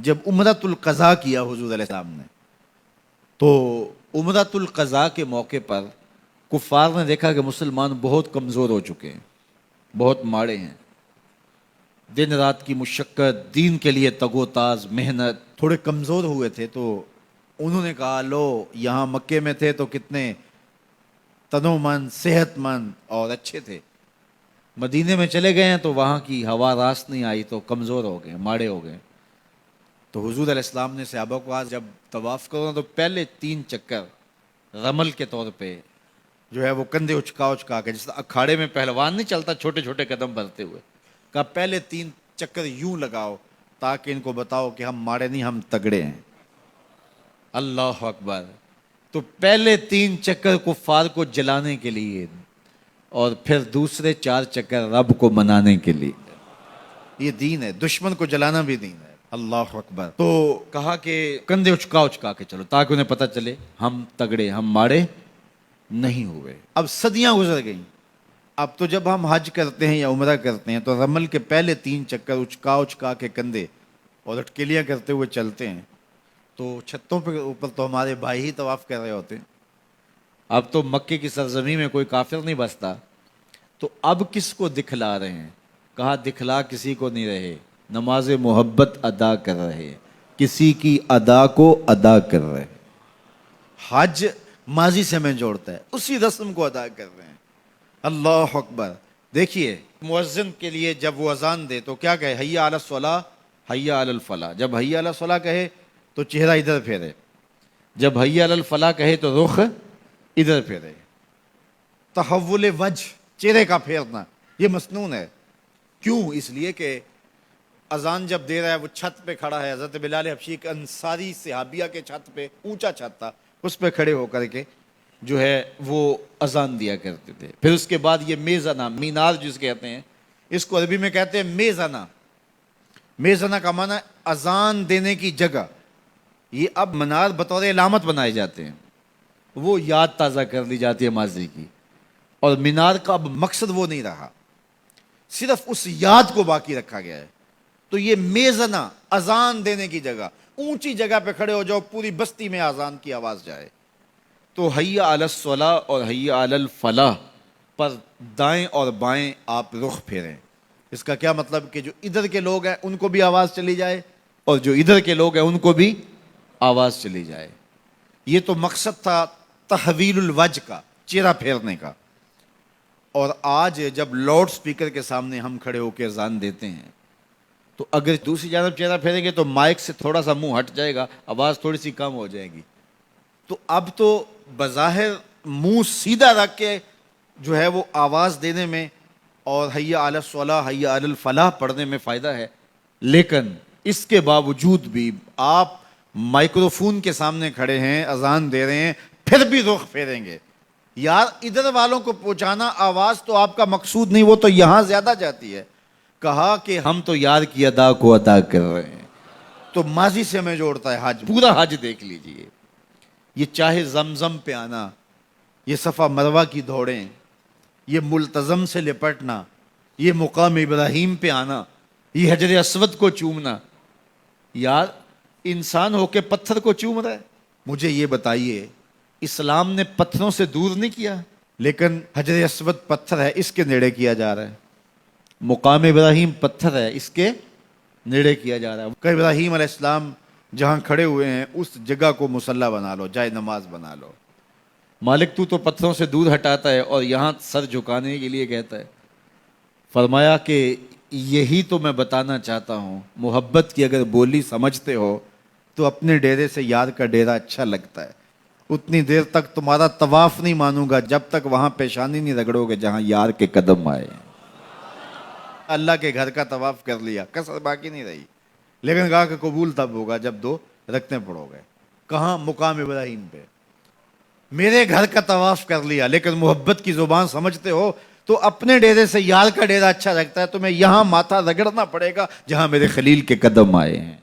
جب عمرۃ القضاء کیا حضور علیہ السلام نے، تو عمرۃ القضاء کے موقع پر کفار نے دیکھا کہ مسلمان بہت کمزور ہو چکے ہیں، بہت ماڑے ہیں، دن رات کی مشقت، دین کے لیے تگ و تاز، محنت، تھوڑے کمزور ہوئے تھے۔ تو انہوں نے کہا لو یہاں مکے میں تھے تو کتنے تنو مند، صحت مند اور اچھے تھے، مدینے میں چلے گئے ہیں تو وہاں کی ہوا راست نہیں آئی تو کمزور ہو گئے، ماڑے ہو گئے۔ تو حضور علیہ السلام نے صحابہ کو آج جب طواف کرو تو پہلے 3 چکر رمل کے طور پہ جو ہے وہ کندھے اچکا کے، جس اکھاڑے میں پہلوان نہیں چلتا چھوٹے چھوٹے قدم بھرتے ہوئے، کہا پہلے 3 چکر یوں لگاؤ تاکہ ان کو بتاؤ کہ ہم ماڑے نہیں، ہم تگڑے ہیں۔ اللہ اکبر۔ تو پہلے 3 چکر کفار کو جلانے کے لیے اور پھر دوسرے 4 چکر رب کو منانے کے لیے۔ یہ دین ہے، دشمن کو جلانا بھی دین ہے۔ اللہ اکبر۔ تو کہا کہ کندھے اچکا کے چلو تاکہ انہیں پتہ چلے ہم تگڑے، ہم ماڑے نہیں ہوئے۔ اب صدیاں گزر گئیں، اب تو جب ہم حج کرتے ہیں یا عمرہ کرتے ہیں تو رمل کے پہلے 3 چکر اچکا کے کندھے اور اٹکلیاں کرتے ہوئے چلتے ہیں، تو چھتوں پہ اوپر تو ہمارے بھائی ہی طواف کر رہے ہوتے ہیں۔ اب تو مکے کی سرزمین میں کوئی کافر نہیں بستا، تو اب کس کو دکھلا رہے ہیں؟ کہا دکھلا کسی کو نہیں رہے، نماز محبت ادا کر رہے، کسی کی ادا کو ادا کر رہے۔ حج ماضی سے میں جوڑتا ہے، اسی رسم کو ادا کر رہے ہیں۔ اللہ اکبر۔ دیکھیے مؤذن کے لیے جب وہ اذان دے تو کیا کہے؟ حی علی الصلاۃ، حی علی الفلاح۔ جب حی علی الصلاۃ کہے تو چہرہ ادھر پھیرے، جب حی علی الفلاح کہے تو رخ ادھر پھیرے۔ تحول وجہ، چہرے کا پھیرنا، یہ مسنون ہے۔ کیوں؟ اس لیے کہ اذان جب دے رہا ہے وہ چھت پہ کھڑا ہے، حضرت بلال حبشی ایک انصاری صحابیہ کے چھت پہ، اونچا چھت تھا، اس پہ کھڑے ہو کر کے جو ہے وہ اذان دیا کرتے تھے۔ پھر اس کے بعد یہ میزانہ، مینار جس کہتے ہیں، اس کو عربی میں کہتے ہیں میزانہ۔ میزانہ کا معنی اذان دینے کی جگہ۔ یہ اب منار بطور علامت بنائے جاتے ہیں، وہ یاد تازہ کر لی جاتی ہے ماضی کی، اور مینار کا اب مقصد وہ نہیں رہا، صرف اس یاد کو باقی رکھا گیا ہے۔ تو یہ میزانہ، اذان دینے کی جگہ، اونچی جگہ پہ کھڑے ہو جاؤ، پوری بستی میں اذان کی آواز جائے۔ تو حی علی الصلاۃ اور حی علی الفلاح پر دائیں اور بائیں آپ رخ پھیریں۔ اس کا کیا مطلب کہ جو ادھر کے لوگ ہیں ان کو بھی آواز چلی جائے اور جو ادھر کے لوگ ہیں ان کو بھی آواز چلی جائے۔ یہ تو مقصد تھا تحویل الوجہ کا، چہرہ پھیرنے کا۔ اور آج جب لاؤڈ سپیکر کے سامنے ہم کھڑے ہو کے اذان دیتے ہیں تو اگر دوسری جانب چہرہ پھیریں گے تو مائک سے تھوڑا سا منہ ہٹ جائے گا، آواز تھوڑی سی کم ہو جائے گی۔ تو اب تو بظاہر منہ سیدھا رکھ کے جو ہے وہ آواز دینے میں اور حی علی الصلاۃ، حی علی الفلاح پڑھنے میں فائدہ ہے، لیکن اس کے باوجود بھی آپ مائکروفون کے سامنے کھڑے ہیں، اذان دے رہے ہیں، پھر بھی رخ پھیریں گے۔ یار ادھر والوں کو پہنچانا آواز تو آپ کا مقصود نہیں، وہ تو یہاں زیادہ جاتی ہے۔ کہا کہ ہم تو یار کی ادا کو ادا کر رہے ہیں۔ تو ماضی سے میں جوڑتا ہے حج، پورا حج دیکھ لیجئے، یہ چاہے زمزم پہ آنا، یہ صفا مروہ کی دوڑیں، یہ ملتزم سے لپٹنا، یہ مقام ابراہیم پہ آنا، یہ حجر اسود کو چومنا۔ یار انسان ہو کے پتھر کو چوم رہا ہے؟ مجھے یہ بتائیے، اسلام نے پتھروں سے دور نہیں کیا، لیکن حجر اسود پتھر ہے، اس کے نیڑے کیا جا رہا ہے۔ مقام ابراہیم پتھر ہے، اس کے نیڑے کیا جا رہا ہے۔ کہ ابراہیم علیہ السلام جہاں کھڑے ہوئے ہیں اس جگہ کو مصلی بنا لو، جائے نماز بنا لو۔ مالک تو پتھروں سے دور ہٹاتا ہے اور یہاں سر جھکانے کے لیے کہتا ہے۔ فرمایا کہ یہی تو میں بتانا چاہتا ہوں، محبت کی اگر بولی سمجھتے ہو تو اپنے ڈیرے سے یار کا ڈیرا اچھا لگتا ہے۔ اتنی دیر تک تمہارا طواف نہیں مانوں گا جب تک وہاں پیشانی نہیں رگڑو گے جہاں یار کے قدم آئے۔ اللہ کے گھر کا طواف کر لیا، کسر باقی نہیں رہی، لیکن کہا کہ قبول تب ہوگا جب 2 رکعتیں پڑھو گے۔ کہاں؟ مقام ابراہیم پہ۔ میرے گھر کا طواف کر لیا، لیکن محبت کی زبان سمجھتے ہو تو اپنے ڈیرے سے یار کا ڈیرا اچھا لگتا ہے، تمہیں یہاں ماتھا رگڑنا پڑے گا جہاں میرے خلیل کے قدم آئے ہیں۔